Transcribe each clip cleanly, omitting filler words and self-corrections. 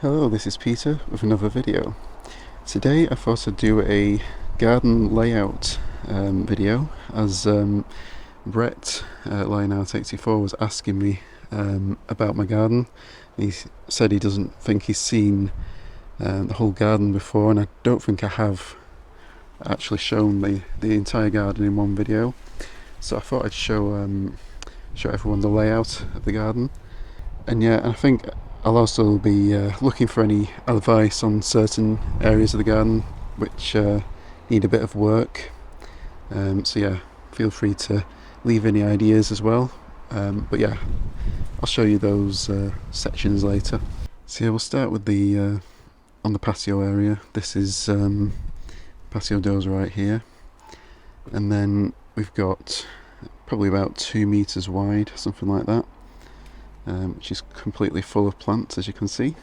Hello, this is Peter with another video. Today I thought I'd do a garden layout video as Brett Lionel84 was asking me about my garden. He said he doesn't think he's seen the whole garden before, and I don't think I have actually shown the entire garden in one video. So I thought I'd show everyone the layout of the garden. And yeah, I think I'll also be looking for any advice on certain areas of the garden which need a bit of work. So yeah, feel free to leave any ideas as well. But yeah, I'll show you those sections later. So yeah, we'll start with the on the patio area. This is patio doors right here, and then we've got probably about 2 meters wide, something like that. Which is completely full of plants, as you can see.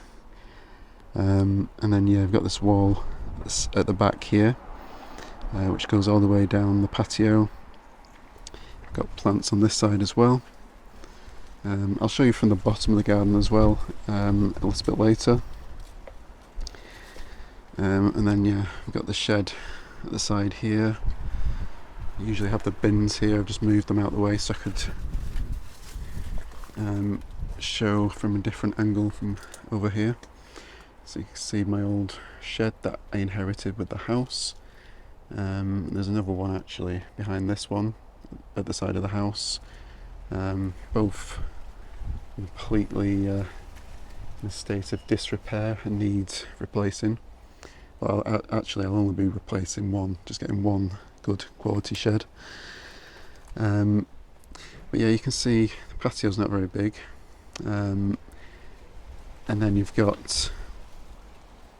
And then yeah, I've got this wall at the back here, which goes all the way down the patio. Got plants on this side as well. I'll show you from the bottom of the garden as well a little bit later. And then yeah, I've got the shed at the side here. I usually have the bins here. I've just moved them out of the way so I could show from a different angle from over here. So you can see my old shed that I inherited with the house. There's another one actually behind this one at the side of the house. Both completely in a state of disrepair and need replacing. Well, actually I'll only be replacing one, just getting one good quality shed. But yeah, you can see the patio's not very big. And then you've got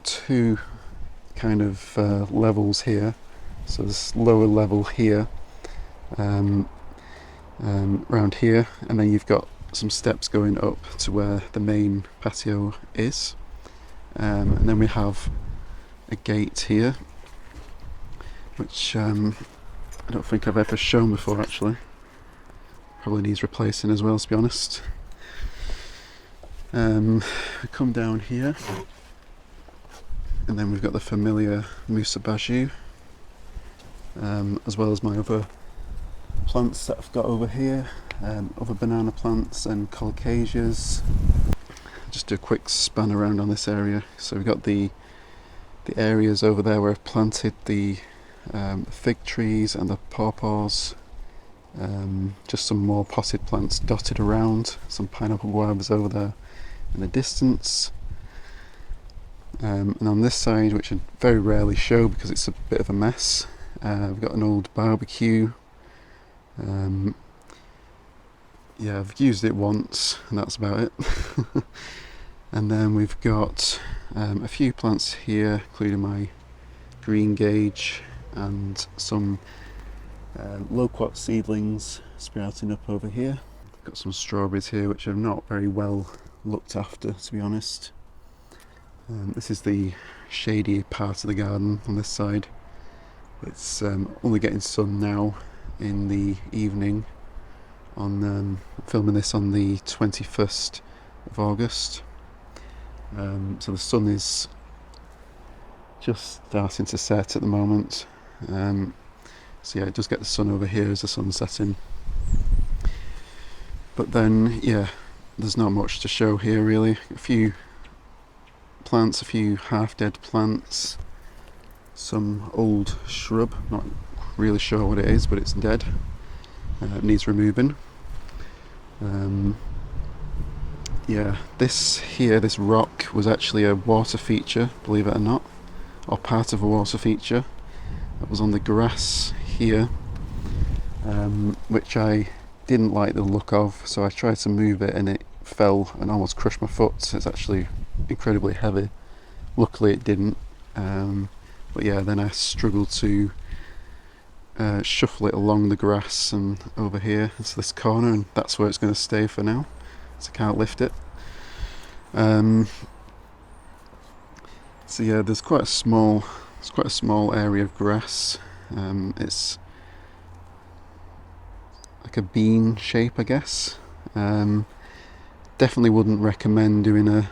two kind of levels here. So this lower level here, around here, and then you've got some steps going up to where the main patio is. And then we have a gate here, which I don't think I've ever shown before actually. Probably needs replacing as well, to be honest. We come down here, and then we've got the familiar Musabaju, as well as my other plants that I've got over here, other banana plants and colocasias. Just do a quick span around on this area. So we've got the areas over there where I've planted the fig trees and the pawpaws. Just some more potted plants dotted around, some pineapple guavas over there in the distance. And on this side, which I very rarely show because it's a bit of a mess, I've got an old barbecue. Yeah, I've used it once and that's about it. And then we've got a few plants here, including my green gage and some loquat seedlings sprouting up over here. Got some strawberries here which are not very well looked after, to be honest. This is the shady part of the garden on this side. It's only getting sun now in the evening. On filming this on the 21st of August. So the sun is just starting to set at the moment. So yeah, it does get the sun over here as the sun's setting. But then, yeah, there's not much to show here really. A few plants, a few half-dead plants, some old shrub, not really sure what it is, but it's dead. It needs removing. Yeah, this rock was actually a water feature, believe it or not, or part of a water feature. That was on the grass here, which I didn't like the look of, so I tried to move it and it fell and almost crushed my foot. It's actually incredibly heavy. Luckily it didn't, but yeah, then I struggled to shuffle it along the grass and over here into this corner, and that's where it's going to stay for now, so I can't lift it. So yeah, there's quite a small area of grass. It's like a bean shape, I guess. Definitely wouldn't recommend doing a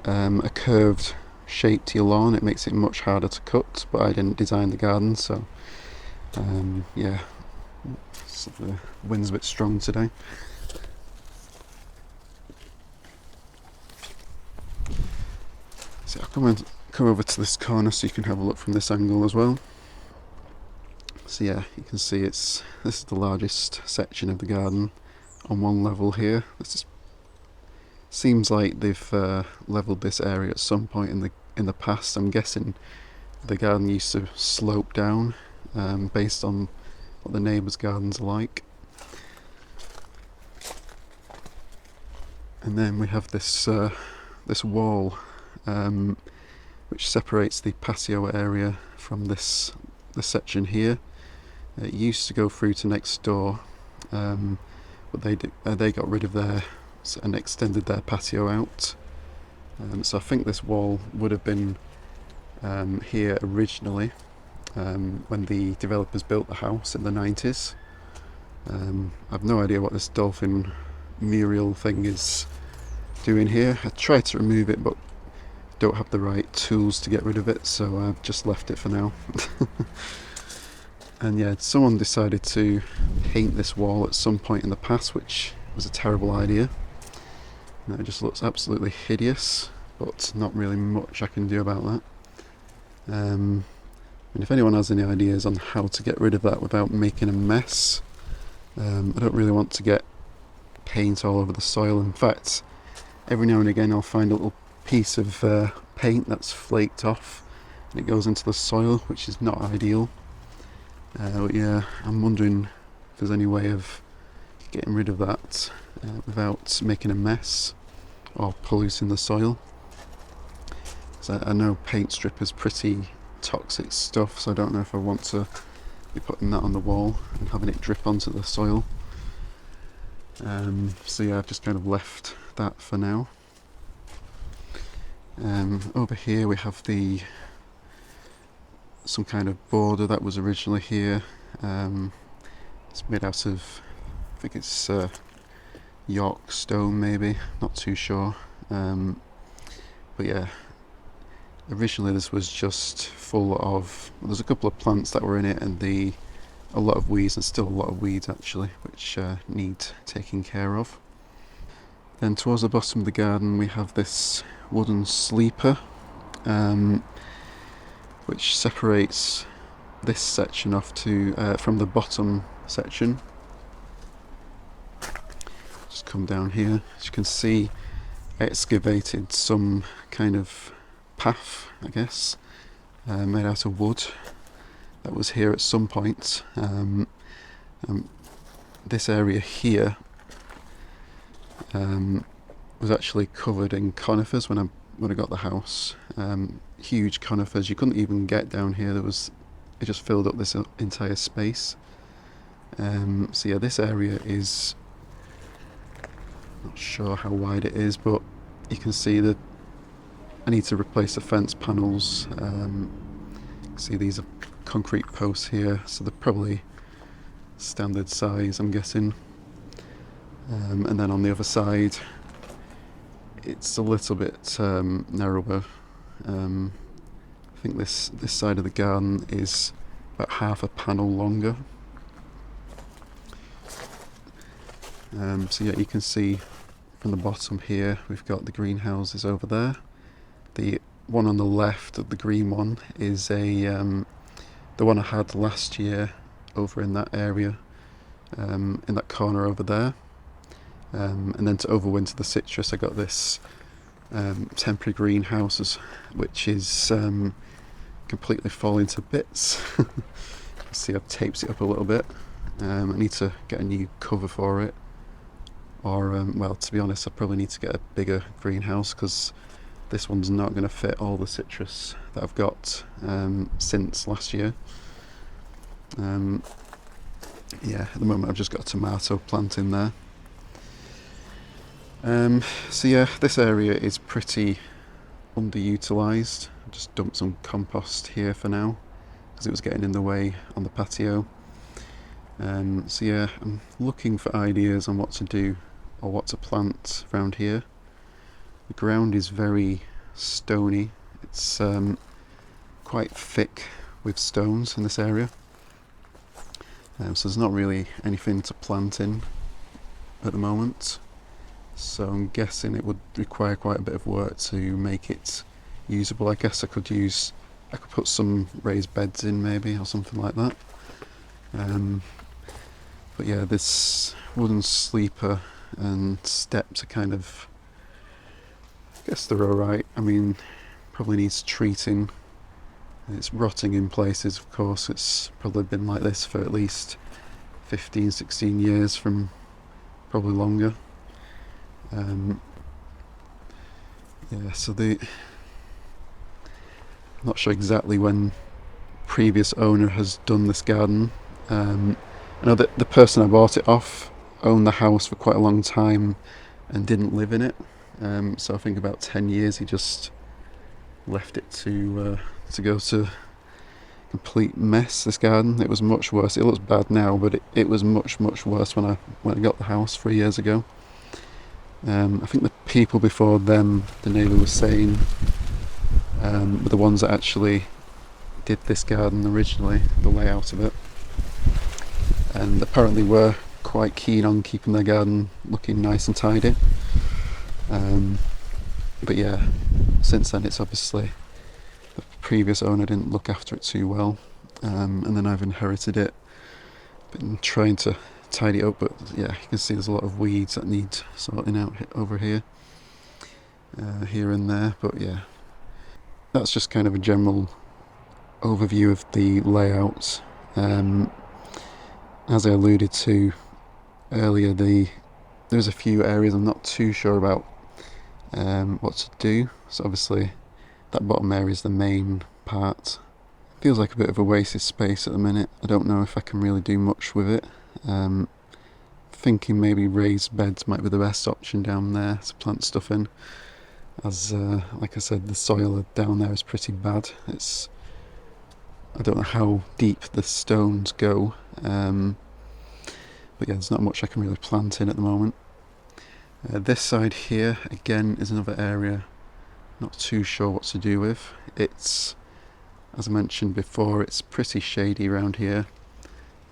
a curved shape to your lawn. It makes it much harder to cut, but I didn't design the garden, so yeah, so the wind's a bit strong today. So I'll come over to this corner so you can have a look from this angle as well. So yeah, you can see this is the largest section of the garden on one level here. Seems like they've levelled this area at some point in the past. I'm guessing the garden used to slope down based on what the neighbours' gardens are like. And then we have this wall which separates the patio area from this section here. It used to go through to next door, but they got rid of theirs and extended their patio out. So I think this wall would have been here originally when the developers built the house in the 90s. I've no idea what this dolphin mural thing is doing here. I tried to remove it but don't have the right tools to get rid of it, so I've just left it for now. And yeah, someone decided to paint this wall at some point in the past, which was a terrible idea. And it just looks absolutely hideous, but not really much I can do about that. And if anyone has any ideas on how to get rid of that without making a mess, I don't really want to get paint all over the soil. In fact, every now and again I'll find a little piece of paint that's flaked off and it goes into the soil, which is not ideal. But yeah, I'm wondering if there's any way of getting rid of that without making a mess or polluting the soil. So I know paint strip is pretty toxic stuff, so I don't know if I want to be putting that on the wall and having it drip onto the soil. So yeah, I've just kind of left that for now. Over here we have some kind of border that was originally here. It's made out of, I think it's York stone maybe, not too sure. But yeah, originally this was just full of, well, there's a couple of plants that were in it and a lot of weeds, and still a lot of weeds actually, which need taking care of. Then towards the bottom of the garden we have this wooden sleeper, which separates this section off from the bottom section. Just come down here. As you can see, I excavated some kind of path, I guess, made out of wood that was here at some point. This area here was actually covered in conifers when I got the house. Huge conifers. You couldn't even get down here. It just filled up this entire space. So yeah, this area is not sure how wide it is, but you can see that I need to replace the fence panels. See, these are concrete posts here, so they're probably standard size, I'm guessing. And then on the other side, it's a little bit narrower. I think this side of the garden is about half a panel longer. So yeah, you can see from the bottom here we've got the greenhouses over there. The one on the left, the green one, is the one I had last year over in that area, in that corner over there. And then to overwinter the citrus I got this temporary greenhouses, which is completely falling to bits. You can see I've taped it up a little bit. I need to get a new cover for it, or well, to be honest, I probably need to get a bigger greenhouse because this one's not going to fit all the citrus that I've got since last year. Yeah, at the moment I've just got a tomato plant in there. So yeah, this area is pretty underutilised. I just dumped some compost here for now because it was getting in the way on the patio. So yeah, I'm looking for ideas on what to do or what to plant around here. The ground is very stony. It's quite thick with stones in this area, so there's not really anything to plant in at the moment. So I'm guessing it would require quite a bit of work to make it usable. I guess I could put some raised beds in maybe, or something like that. But yeah, this wooden sleeper and steps are kind of, I guess they're alright. I mean, probably needs treating. It's rotting in places, of course. It's probably been like this for at least 15, 16 years, from probably longer. Yeah, so I'm not sure exactly when previous owner has done this garden. I know that the person I bought it off owned the house for quite a long time and didn't live in it. So I think about 10 years he just left it to go to complete mess, this garden. It was much worse. It looks bad now, but it was much worse when I got the house 3 years ago. I think the people before them, the neighbour was saying, were the ones that actually did this garden originally, the layout of it, and apparently were quite keen on keeping their garden looking nice and tidy. But yeah, since then it's obviously the previous owner didn't look after it too well, and then I've inherited it. Been trying to tidy it up, but yeah, you can see there's a lot of weeds that need sorting out over here, here and there. But yeah, that's just kind of a general overview of the layout. As I alluded to earlier, there's a few areas I'm not too sure about what to do. So obviously that bottom area is the main part. Feels like a bit of a wasted space at the minute. I don't know if I can really do much with it. Thinking maybe raised beds might be the best option down there to plant stuff in, as like I said, the soil down there is pretty bad. I don't know how deep the stones go, but yeah, there's not much I can really plant in at the moment. This side here again is another area not too sure what to do with. It's, as I mentioned before, it's pretty shady around here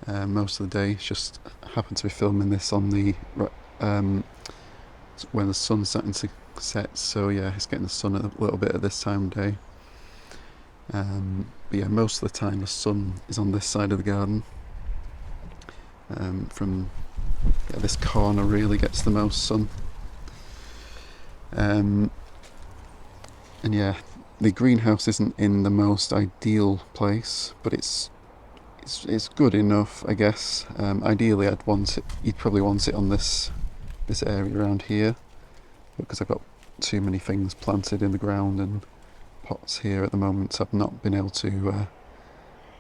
most of the day. It's just happened to be filming this on the when the sun's starting to set, so yeah, it's getting the sun a little bit at this time of day. But yeah, most of the time the sun is on this side of the garden. From this corner really gets the most sun. And yeah, the greenhouse isn't in the most ideal place, but it's good enough, I guess. Ideally you'd probably want it on this area around here, because I've got too many things planted in the ground and pots here at the moment, so I've not been able to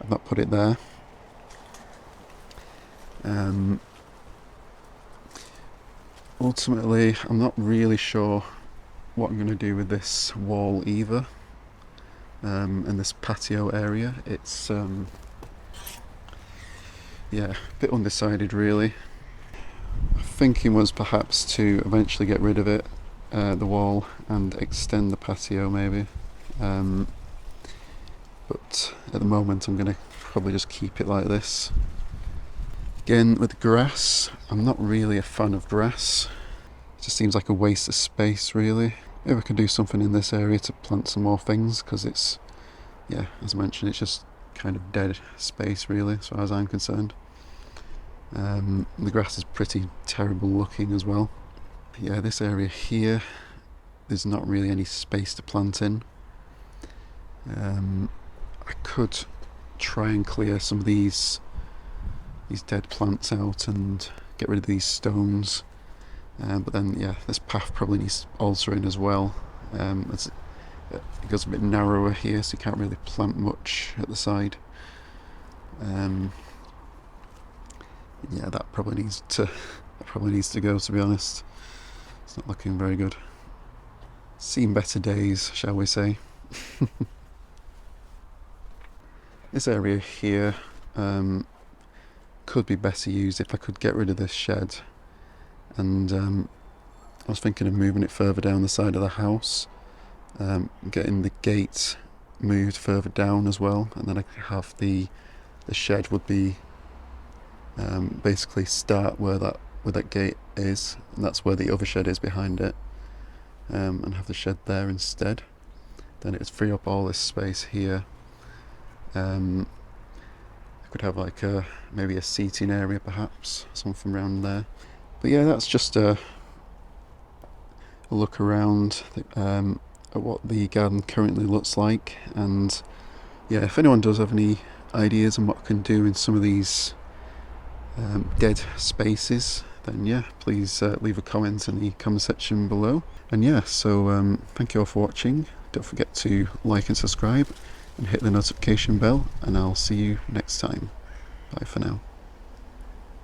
I've not put it there. Ultimately, I'm not really sure what I'm going to do with this wall either, and this patio area. It's yeah, a bit undecided really. Thinking was perhaps to eventually get rid of it, the wall, and extend the patio maybe, but at the moment I'm going to probably just keep it like this. Again, with grass, I'm not really a fan of grass. It just seems like a waste of space really. Maybe I could do something in this area to plant some more things, because it's, yeah, as I mentioned, it's just kind of dead space really, as far as I'm concerned. The grass is pretty terrible looking as well. Yeah, this area here, there's not really any space to plant in. I could try and clear some of these dead plants out and get rid of these stones, but then yeah, this path probably needs altering as well. It goes a bit narrower here, so you can't really plant much at the side. Yeah, that probably needs to go, to be honest. It's not looking very good. Seen better days, shall we say. This area here could be better used if I could get rid of this shed, and I was thinking of moving it further down the side of the house, getting the gate moved further down as well, and then I could have the shed would be basically start where that gate is, and that's where the other shed is behind it, and have the shed there instead. Then it would free up all this space here. I could have like maybe a seating area, perhaps something around there. But yeah, that's just a look around at what the garden currently looks like. And yeah, if anyone does have any ideas on what I can do in some of these dead spaces, then yeah, please leave a comment in the comment section below. And yeah, so thank you all for watching. Don't forget to like and subscribe and hit the notification bell, and I'll see you next time. Bye for now.